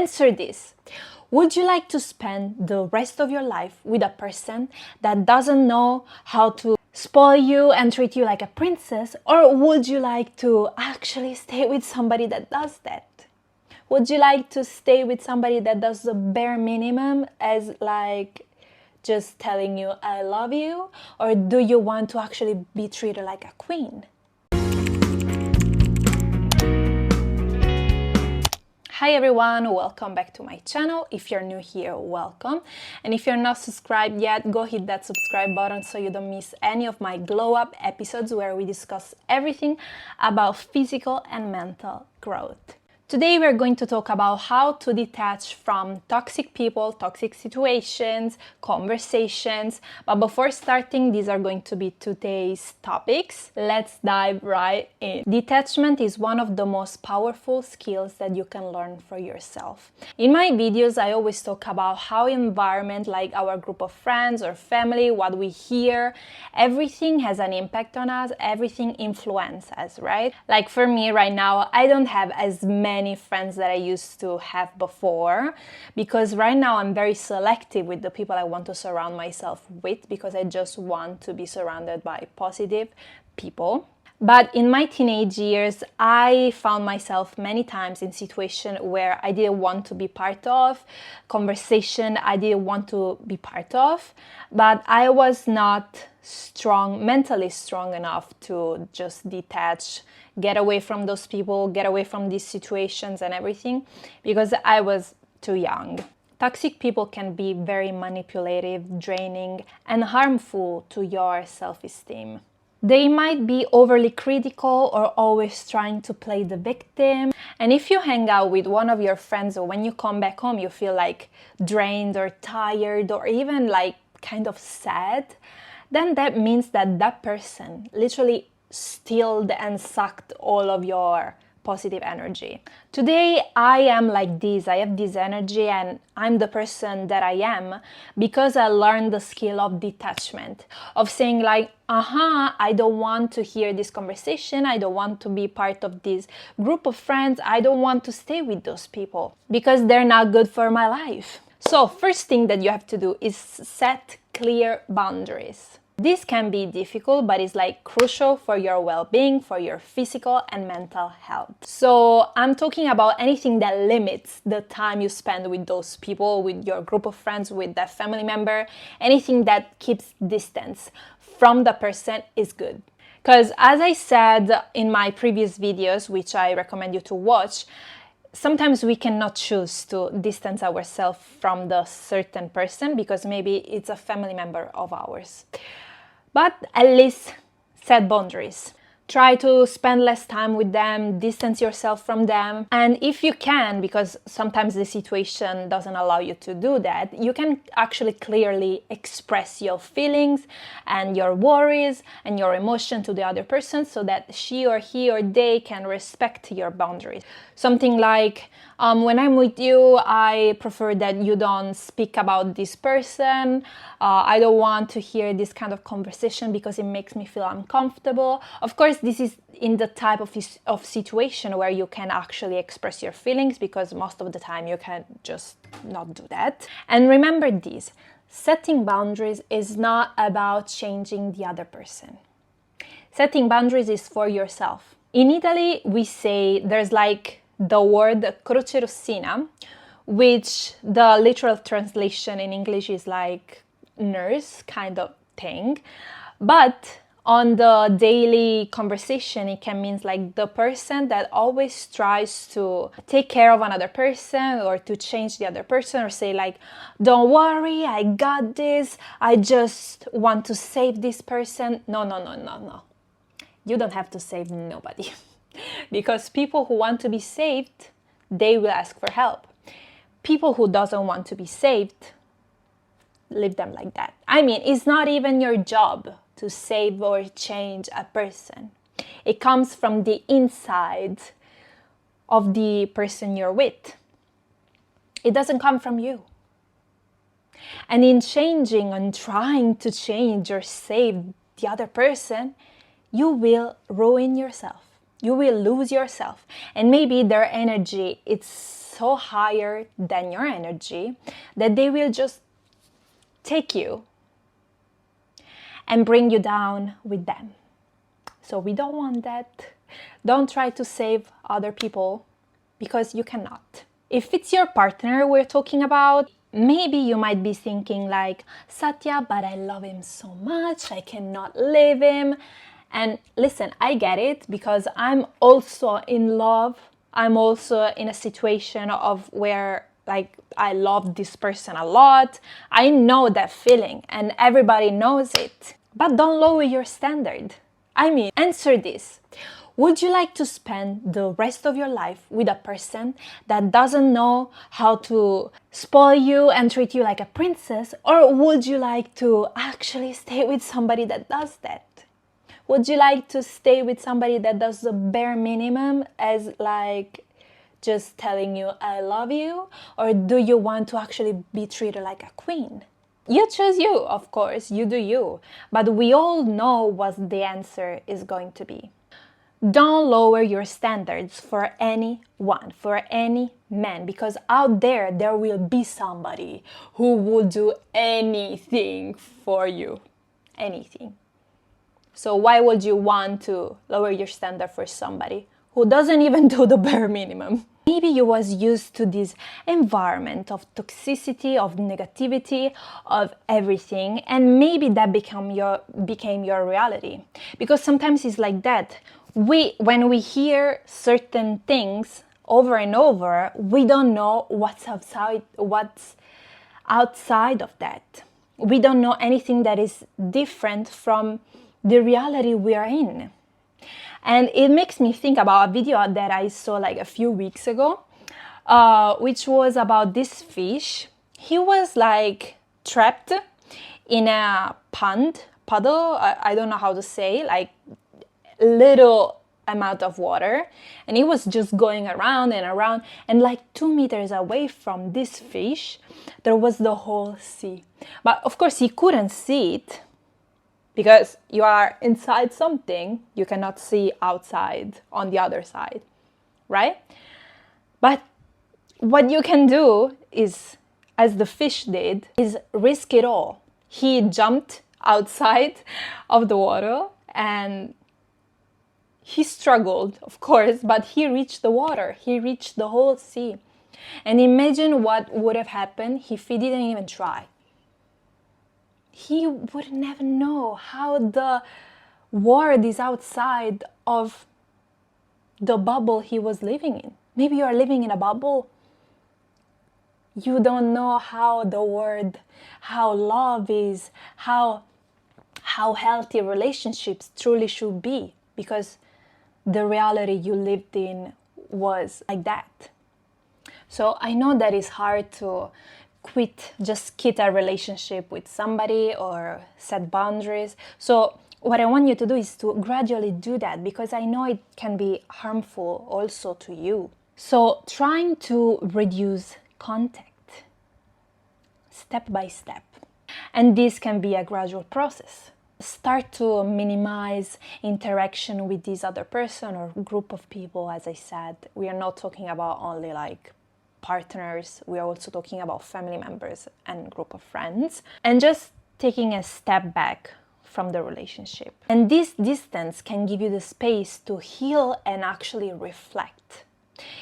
answer this. Would you like to spend the rest of your life with a person that doesn't know how to spoil you and treat you like a princess? Or would you like to actually stay with somebody that does that? Would you like to stay with somebody that does the bare minimum as like just telling you I love you? Or do you want to actually be treated like a queen? Hi everyone, welcome back to my channel. If you're new here, welcome. And if you're not subscribed yet, go hit that subscribe button so you don't miss any of my glow up episodes where we discuss everything about physical and mental growth. Today we're going to talk about how to detach from toxic people, toxic situations, conversations. But before starting, these are going to be today's topics. Let's dive right in. Detachment is one of the most powerful skills that you can learn for yourself. In my videos, I always talk about how environment, like our group of friends or family, what we hear, everything has an impact on us, everything influences us, right? Like for me right now, I don't have as many friends that I used to have before, because right now I'm very selective with the people I want to surround myself with, because I just want to be surrounded by positive people. But in my teenage years, I found myself many times in situations where I didn't want to be part of, conversation I didn't want to be part of, but I was not mentally strong enough to just detach, get away from those people, get away from these situations and everything, because I was too young. Toxic people can be very manipulative, draining, and harmful to your self-esteem. They might be overly critical or always trying to play the victim. And if you hang out with one of your friends, or when you come back home you feel like drained or tired or even like kind of sad, then that means that that person literally stealed and sucked all of your positive energy. Today I am like this, I have this energy and I'm the person that I am because I learned the skill of detachment, of saying like, I don't want to hear this conversation, I don't want to be part of this group of friends, I don't want to stay with those people because they're not good for my life. So first thing that you have to do is set clear boundaries. This can be difficult, but it's like crucial for your well-being, for your physical and mental health. So I'm talking about anything that limits the time you spend with those people, with your group of friends, with that family member. Anything that keeps distance from the person is good. Because as I said in my previous videos, which I recommend you to watch, sometimes we cannot choose to distance ourselves from the certain person because maybe it's a family member of ours. But at least set boundaries. Try to spend less time with them, distance yourself from them. And if you can, because sometimes the situation doesn't allow you to do that, you can actually clearly express your feelings and your worries and your emotion to the other person so that she or he or they can respect your boundaries. Something like, when I'm with you, I prefer that you don't speak about this person. I don't want to hear this kind of conversation because it makes me feel uncomfortable. Of course, this is in the type of situation where you can actually express your feelings, because most of the time you can just not do that. And remember this, setting boundaries is not about changing the other person. Setting boundaries is for yourself. In Italy, we say there's like the word croce rossina, which the literal translation in English is like nurse kind of thing. But on the daily conversation, it can mean like the person that always tries to take care of another person or to change the other person, or say like, don't worry, I got this, I just want to save this person. No. You don't have to save nobody. Because people who want to be saved, they will ask for help. People who doesn't want to be saved, leave them like that. I mean, it's not even your job to save or change a person. It comes from the inside of the person you're with. It doesn't come from you. And in changing and trying to change or save the other person, you will ruin yourself. You will lose yourself. And maybe their energy is so higher than your energy that they will just take you and bring you down with them. So we don't want that. Don't try to save other people because you cannot. If it's your partner we're talking about, maybe you might be thinking like, Satya, but I love him so much, I cannot leave him. And listen, I get it because I'm also in love. I'm also in a situation of where like I love this person a lot. I know that feeling and everybody knows it. But don't lower your standard. I mean, answer this. Would you like to spend the rest of your life with a person that doesn't know how to spoil you and treat you like a princess? Or would you like to actually stay with somebody that does that? Would you like to stay with somebody that does the bare minimum as like just telling you I love you? Or do you want to actually be treated like a queen? You choose you, of course, you do you. But we all know what the answer is going to be. Don't lower your standards for anyone, for any man, because out there will be somebody who will do anything for you. Anything. So why would you want to lower your standard for somebody who doesn't even do the bare minimum? Maybe you was used to this environment of toxicity, of negativity, of everything, and maybe that became your reality. Because sometimes it's like that. When we hear certain things over and over, we don't know what's outside of that. We don't know anything that is different from the reality we are in. And it makes me think about a video that I saw like a few weeks ago, which was about this fish. He was like trapped in a puddle, I don't know how to say, like little amount of water. And he was just going around and around. And like 2 meters away from this fish, there was the whole sea. But of course he couldn't see it, because you are inside something, you cannot see outside on the other side, right? But what you can do is, as the fish did, is risk it all. He jumped outside of the water and he struggled, of course, but he reached the water. He reached the whole sea. And imagine what would have happened if he didn't even try. He would never know how the world is outside of the bubble he was living in. Maybe you are living in a bubble. You don't know how the world, how love is, how healthy relationships truly should be, because the reality you lived in was like that. So I know that it's hard to just quit a relationship with somebody or set boundaries. So what I want you to do is to gradually do that, because I know it can be harmful also to you. So trying to reduce contact step by step. And this can be a gradual process. Start to minimize interaction with this other person or group of people. As I said, we are not talking about only like partners, we are also talking about family members and group of friends, and just taking a step back from the relationship. And this distance can give you the space to heal and actually reflect,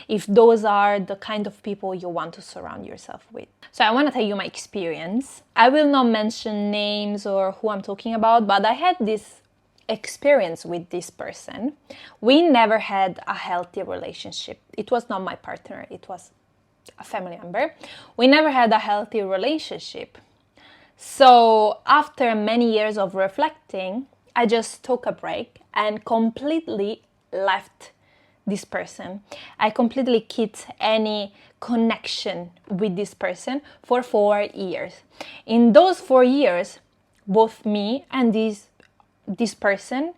if those are the kind of people you want to surround yourself with. So I want to tell you my experience. I will not mention names or who I'm talking about, but I had this experience with this person. We never had a healthy relationship. It was not my partner, it was a family member. We never had a healthy relationship. So after many years of reflecting, I just took a break and completely left this person. I completely cut any connection with this person for 4 years. In those 4 years, both me and this person,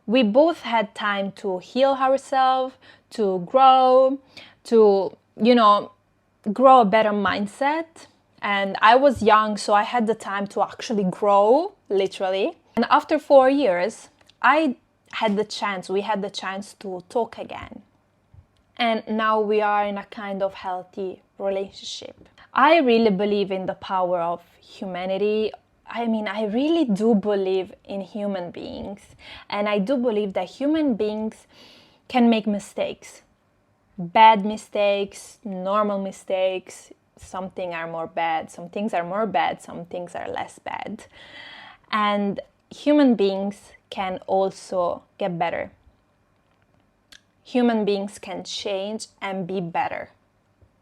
we both had time to heal ourselves, to grow, to, grow a better mindset. And I was young, so I had the time to actually grow, literally. And after 4 years, I we had the chance to talk again. And now we are in a kind of healthy relationship. I really believe in the power of humanity. I mean, I really do believe in human beings. And I do believe that human beings can make mistakes. Bad mistakes, normal mistakes. Some things are more bad, some things are more bad, some things are less bad. And human beings can also get better. Human beings can change and be better,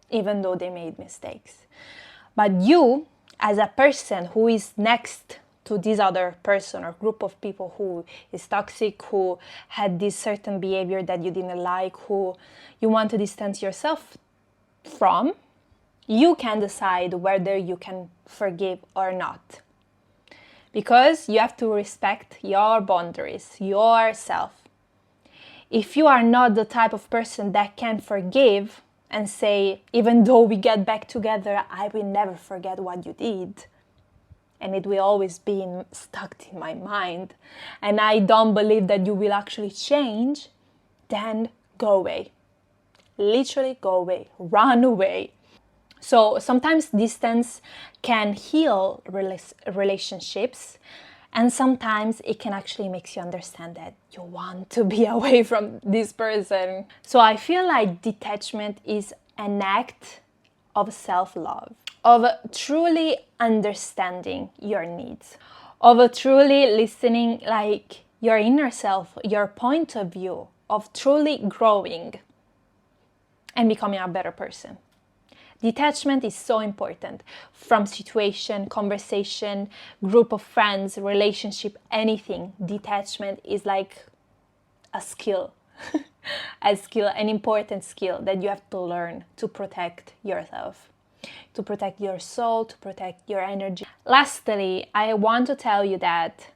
even though they made mistakes. But you, as a person who is next to this other person or group of people who is toxic, who had this certain behavior that you didn't like, who you want to distance yourself from, you can decide whether you can forgive or not. Because you have to respect your boundaries, yourself. If you are not the type of person that can forgive and say, even though we get back together, I will never forget what you did. And it will always be stuck in my mind. And I don't believe that you will actually change, then go away. Literally go away, run away. So sometimes distance can heal relationships, and sometimes it can actually make you understand that you want to be away from this person. So I feel like detachment is an act of self-love, of truly understanding your needs, of truly listening like your inner self, your point of view, of truly growing and becoming a better person. Detachment is so important from situation, conversation, group of friends, relationship, anything. Detachment is like a skill, an important skill that you have to learn to protect yourself, to protect your soul, to protect your energy. Lastly, I want to tell you that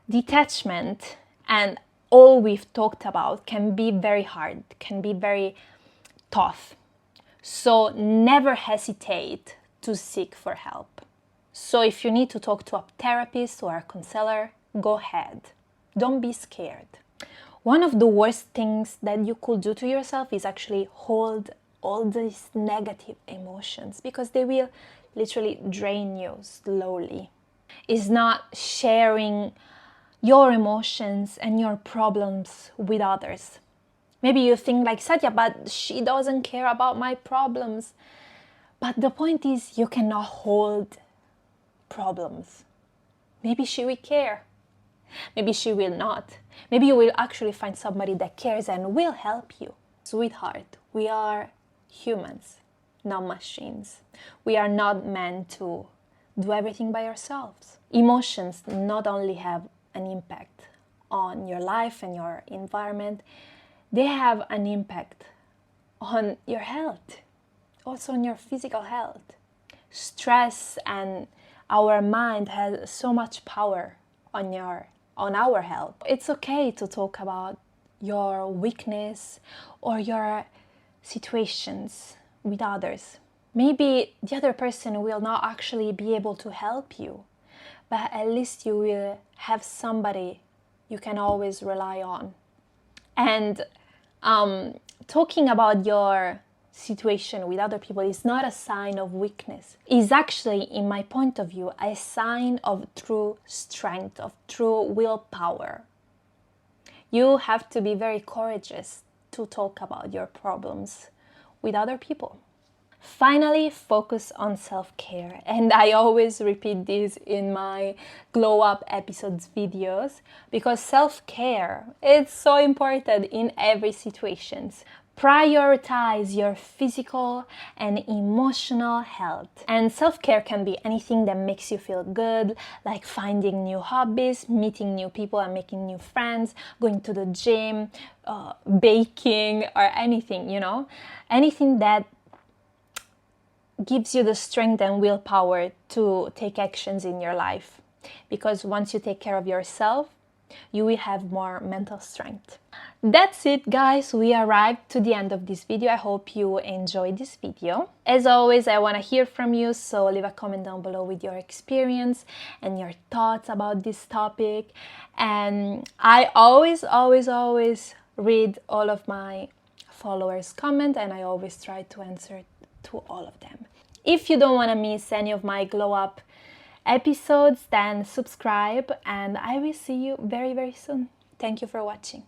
detachment and all we've talked about can be very hard, can be very tough. So never hesitate to seek for help. So if you need to talk to a therapist or a counselor, go ahead. Don't be scared. One of the worst things that you could do to yourself is actually hold all these negative emotions, because they will literally drain you slowly. It's not sharing your emotions and your problems with others. Maybe you think like, Satya, but she doesn't care about my problems. But the point is, you cannot hold problems. Maybe she will care. Maybe she will not. Maybe you will actually find somebody that cares and will help you. Sweetheart, we are humans, not machines. We are not meant to do everything by ourselves. Emotions not only have an impact on your life and your environment, they have an impact on your health, also on your physical health. Stress and our mind has so much power on our health. It's okay to talk about your weakness or your situations with others. Maybe the other person will not actually be able to help you, but at least you will have somebody you can always rely on. And talking about your situation with other people is not a sign of weakness. It's actually, in my point of view, a sign of true strength, of true willpower. You have to be very courageous to talk about your problems with other people. Finally, focus on self-care. And I always repeat this in my Glow Up episodes videos, because self-care is so important in every situation. Prioritize your physical and emotional health. And self-care can be anything that makes you feel good, like finding new hobbies, meeting new people and making new friends, going to the gym, baking, or anything, anything that gives you the strength and willpower to take actions in your life. Because once you take care of yourself, you will have more mental strength. That's it, guys. We arrived to the end of this video. I hope you enjoyed this video. As always, I want to hear from you, so leave a comment down below with your experience and your thoughts about this topic. And I always read all of my followers' comment, and I always try to answer to all of them. If you don't want to miss any of my glow up episodes, then subscribe, and I will see you very soon. Thank you for watching.